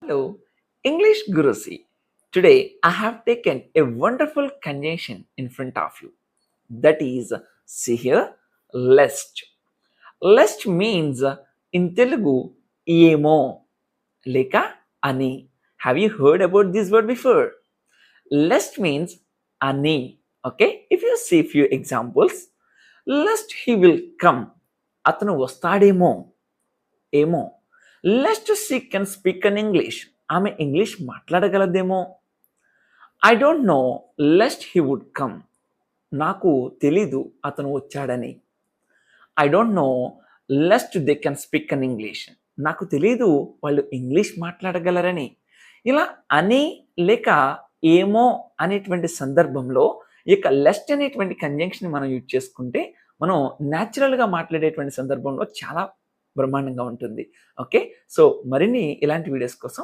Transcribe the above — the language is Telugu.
Hello, English Gurusi. Today I have taken a wonderful conjunction in front of you. That is, see here, lest. Lest means in Telugu, ఏమో లేక అని. Have you heard about this word before? Lest means ani. Okay, if you see few examples, lest he will come. అతను వస్తాడేమో ఏమో. Lest she can speak an English, ఆమె ఇంగ్లీష్ మాట్లాడగలదేమో. I don't know lest he would come, నాకు తెలీదు అతను వచ్చాడని. I don't know lest they can speak an English, నాకు తెలీదు వాళ్ళు ఇంగ్లీష్ మాట్లాడగలరని. ఇలా అని లేక ఏమో అనేటువంటి సందర్భంలో ఇక లెస్ట్ అనేటువంటి కంజంక్షన్ మనం యూజ్ చేసుకుంటే మనం న్యాచురల్గా మాట్లాడేటువంటి సందర్భంలో చాలా బ్రహ్మాండంగా ఉంటుంది. ఓకే, సో మరిన్ని ఇలాంటి వీడియోస్ కోసం